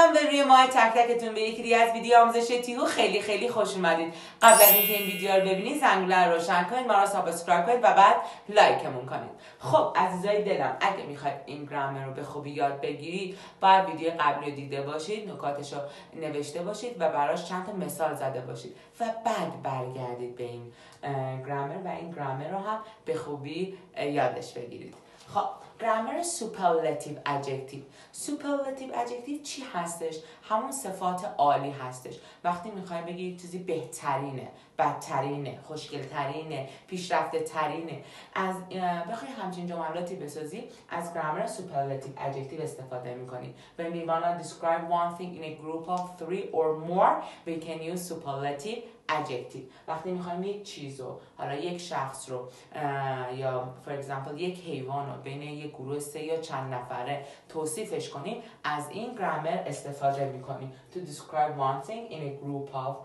سلام به روی ماه تک تکتون، به یکی دیگه از ویدیو آموزش تیهو خیلی خوش اومدید. قبل از اینکه این ویدیو رو ببینید زنگوله رو روشن کنید، ما رو سابسکرایب کنید و بعد لایکمون کنید. خب عزیزای دلم، اگه میخواید این گرامر رو به خوبی یاد بگیرید باید ویدیو قبلی رو دیده باشید، نکاتش رو نوشته باشید و براش چند تا مثال زده باشید و بعد برگردید به این گرامر و این گرامر رو هم به خوبی یادش بگیرید. خب گرامر سوپرلاتیو ادجکتیو. سوپرلاتیو ادجکتیو چی هستش؟ همون صفات عالی هستش. وقتی میخوای بگی چیزی بهترینه، بدترینه، خوشگلترینه، پیشرفته ترینه، از بخوای همچین جملاتی بسازی از گرامر سوپرلاتیو ادجکتیو استفاده میکنی. When we wanna describe one thing in a group of 3 or more we can use superlative adjective. وقتی میخوایم یک چیز رو، حالا یک شخص رو یا for example یک حیوان رو بین یک گروه 3 یا چند نفره توصیفش کنیم از این گرامر استفاده میکنیم. To describe one thing in a group of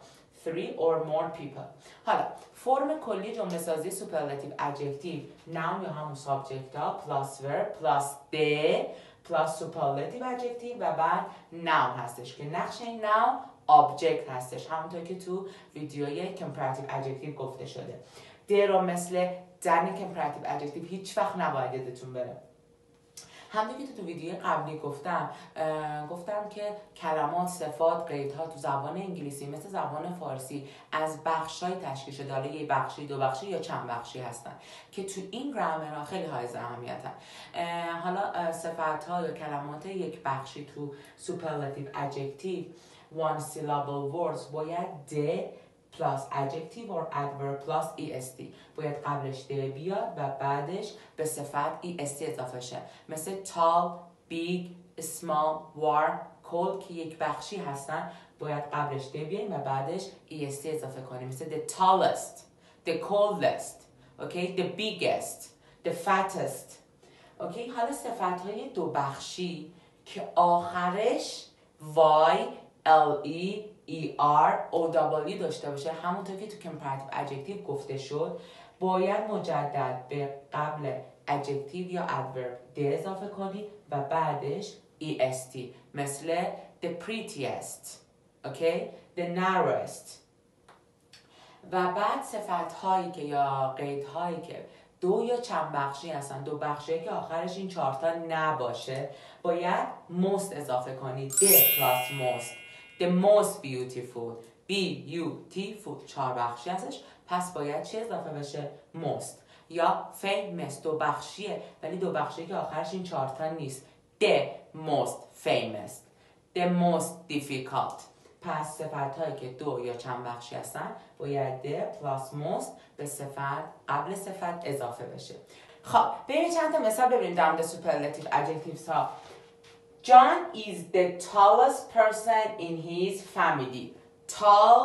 3 or more people. حالا فرم کلی جمله سازی سوپرلاتیو ادجکتیو noun یا همون سابجکت ها plus verb plus the plus superlative adjective و بعد noun هستش که نقش این noun object هستش، همونطور که تو ویدیوی comparative adjective گفته شده. ده رو مثل دن comparative adjective هیچ وقت نباید یادتون بره. همونطور که تو ویدیوی قبلی گفتم که کلمات، صفات، قیدها تو زبان انگلیسی مثل زبان فارسی از بخش‌های تشکیل شده، حالا یک بخشی، دو بخشی یا چند بخشی هستن که تو این گرامرها خیلی حائز اهمیتن. حالا صفت‌ها یا کلمات یک بخشی تو superlative adjective one syllable words باید the plus adjective or adverb plus est باید قبلش ده بیاد و بعدش به صفت est اضافه شه، مثل tall, big, small, warm, cold که یک بخشی هستن باید قبلش ده بیایم و بعدش est اضافه کنیم، مثل the tallest, the coldest, okay, the biggest, the fattest. okay. حالا صفت‌های دو بخشی که آخرش y, le, ow داشته باشه، همونطور که تو comparative adjective گفته شد باید مجدد به قبل adjective یا adverb ده اضافه کنی و بعدش est، مثل the prettiest, okay, the narrowest. و بعد صفت هایی که یا قید هایی که دو یا چند بخشی هستن، دو بخشی که آخرش این چهارتا نباشه باید most اضافه کنی، the plus most، the most beautiful، beautiful 4 بخشی هستش پس باید چه اضافه بشه؟ most. یا famous دو بخشیه ولی دو بخشی که آخرش این 4 تا نیست، the most famous، the most difficult. پس صفت هایی که دو یا چند بخشی هستن باید the plus most به صفت قبل صفت اضافه بشه. خب بریم چند تا مثال ببینیم در مورد superlative adjectives ها. John is the tallest person in his family. Tall,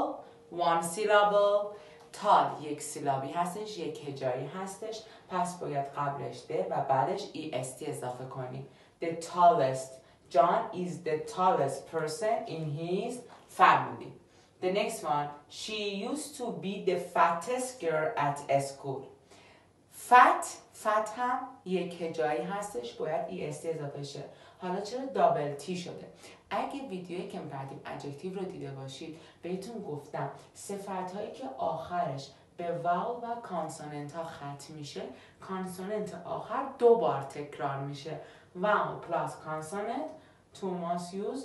one syllable. tall یک سیلابی هستش، یک هجایی هستش پس باید قبلش ده و بعدش est اضافه کنیم. The tallest. John is the tallest person in his family. The next one. She used to be the fattest girl at school. fat هم یک هجایی هستش باید est اضافه شه. حالا چرا دابل تی شده؟ اگه ویدیوی comparative adjective رو دیده باشید بهتون گفتم صفت هایی که آخرش به واول و کانسوننت ها ختم میشه، کانسوننت آخر 2 بار تکرار میشه. واول plus consonant to must use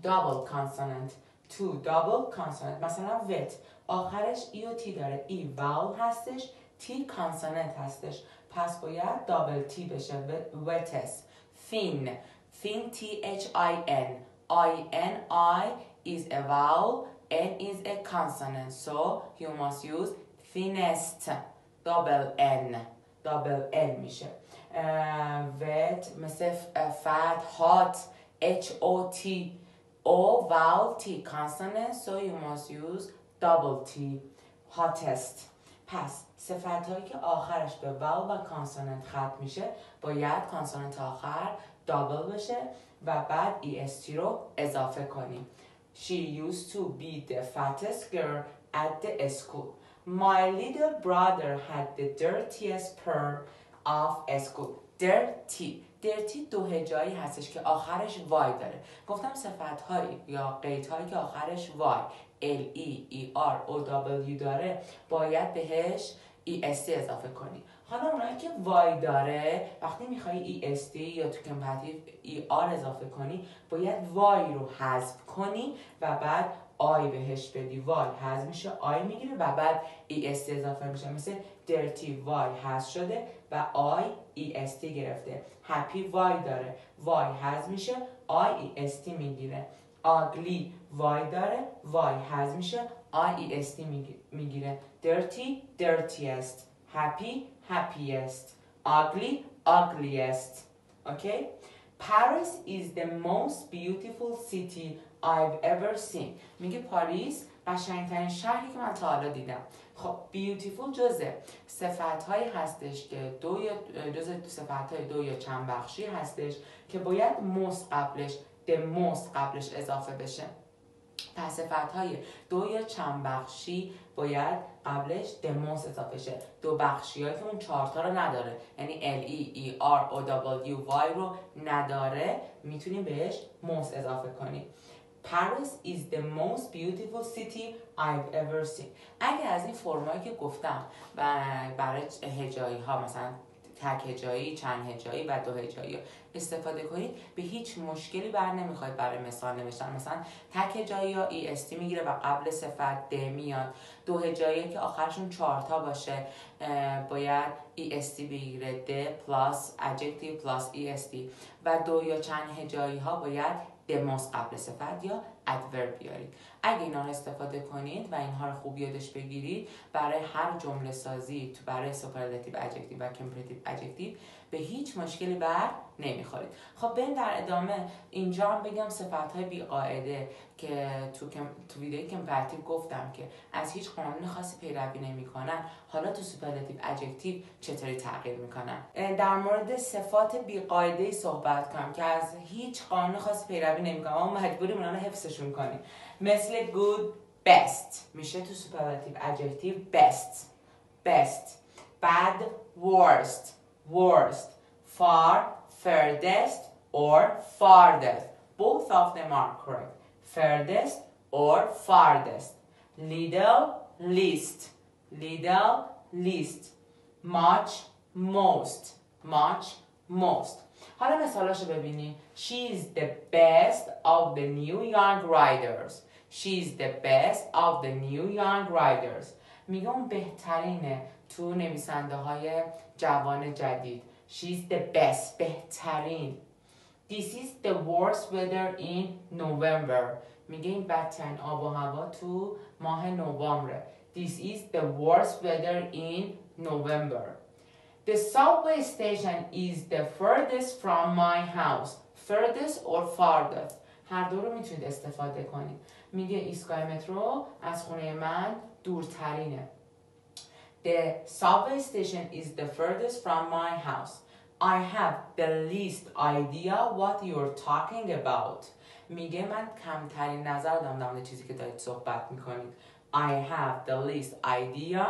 double consonant to double consonant. مثلا wet آخرش ای و تی داره، ای واول هستش، تی کانسوننت هستش پس باید دابل تی بشه، wettest. thin T-H-I-N I-N-I is a vowel, N is a consonant so you must use thinnest, double N میشه. wet مثل fat, hot, H-O-T, O vowel, T consonant so you must use double T, hottest. پس صفت هایی که آخرش به واول و کانسوننت ختم میشه باید کانسوننت آخر دابل بشه و بعد est رو اضافه کنیم. She used to be the fattest girl at the school. My little brother had the dirtiest pair of school. dirty دو هجایی هستش که آخرش وای داره. گفتم صفت‌هایی یا قیدهایی که آخرش وای L-E-E-R-O-W داره باید بهش EST اضافه کنی. حالا اونایی که وای داره وقتی میخوای EST یا تو کمپتیو ER اضافه کنی باید وای رو حذف کنی و بعد آی بهش بدی. وای حذف میشه آی میگیره و بعد EST اضافه میشه. مثل dirty وای حذف شده و آی EST گرفته. happy وای داره وای حذف میشه آی EST میگیره. ugly وای داره وای حذف میشه آی EST میگیره. dirty dirtiest happy happiest ugly ugliest. Okay? Paris is the most beautiful city I've ever seen. میگه پاریس قشنگترین شهری که من تا حالا دیدم. خب beautiful جزء صفت‌هایی هستش که جزء صفت‌های دو یا چند بخشی هستش که باید most قبلش most قبلش اضافه بشه. پس صفت‌های دو یا چند بخشی باید قبلش most اضافه شه. دو بخشیایی که اون چهارتا رو نداره، یعنی L-E-E-R-O-W-Y رو نداره، میتونیم بهش most اضافه کنیم. Paris is the most beautiful city I've ever seen. اگه از این فرمایی که گفتم برای هجایی ها مثلا تک هجایی، چند هجایی و دو هجایی استفاده کنید به هیچ مشکلی بر نمیخواید برای مثال نوشتن. مثلا تک هجایی ها EST میگیره و قبل صفت د میاد. دو هجایی که آخرشون 4 تا باشه باید EST بگیره د پلاس adjective پلاس EST و دو یا چند هجایی ها باید دموس قبل صفت یا adverb بیارید. اگه اینا رو استفاده کنید و اینها رو خوب یادش بگیرید برای هر جمله سازی تو برای سوپرلاتیو ادجکتیو و کمپراتیو ادجکتیو به هیچ مشکلی بر نمیخورید. خب بریم در ادامه اینجا هم بگم صفت‌های بی قاعده که تو ویدیو کمپراتیو گفتم که از هیچ قانون خاصی پیروی نمیکنن. حالا تو سوپرلاتیو ادجکتیو چطوری تغییر میکنن؟ در مورد صفات بی قاعده صحبت کنم که از هیچ قانون خاصی پیروی نمیکنن اما مجبوریم اونا رو حفظشون کنیم. مثل good best میشه تو سوپرلاتیو ادجکتیو best. bad worst far furthest or farthest. Both of them are correct. Furthest or farthest. Little least much most. حالا مثالاشو ببینیم. She is the best of the new young riders. میگه اون بهترینه تو نویسنده های جوان جدید. She's the best. بهترین. This is the worst weather in November. میگه این بدترین آب و هوا تو ماه نوامبر. This is the worst weather in November. The subway station is the furthest from my house. Furthest or farthest. هر دو رو میتونید استفاده کنید. میگه ایستگاه مترو از خونه من دورترینه. The subway station is the furthest from my house. I have the least idea what you're talking about. میگه من کمترین نظر دارم در مورد چیزی که دارید صحبت میکنید. I have the least idea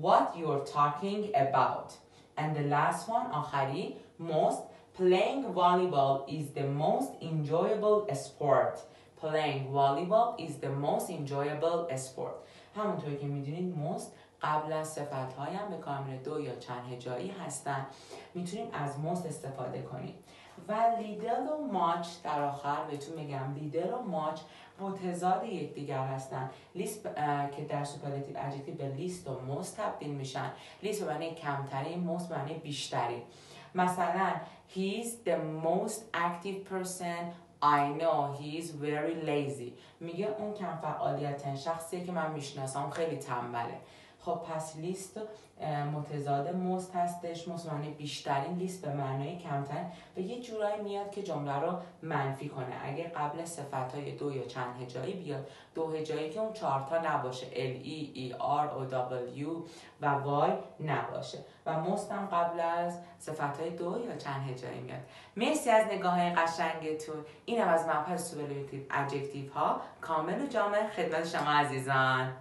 what you're talking about. And the last one, آخری, most. Playing volleyball is the most enjoyable sport. Playing volleyball is the most enjoyable sport. همونطور که میدونید most قبل از صفت‌های هم به کار میره. دو یا چند هجایی هستن. میتونیم از most استفاده کنیم. و little و much در آخر بهتون میگم little و much متضاد یکدیگر هستن. لیست که در سوپرلاتیو ادجکتیو به لیست و most تبدیل میشن. لیست به معنی کمترین، most به معنی بیشترین. مثلا he is the most active person I know. He is very lazy. میگه اون کم فعالیتن شخصیه که من میشناسم خیلی تنبله. خب پس لیست متضاد most هستش. most معنی بیشترین، لیست به معنای کمترین و یه جورایی میاد که جمله رو منفی کنه. اگه قبل صفت‌های دو یا چند هجایی بیاد، دو هجایی که اون 4 تا نباشه L-E-E-R-O-W و Y نباشه و most هم قبل از صفت‌های دو یا چند هجایی میاد. مرسی از نگاه‌های قشنگتون. اینم از مبحث سوپرلاتیو ادجکتیو ها کامل و جامع خدمت شما عزیزان.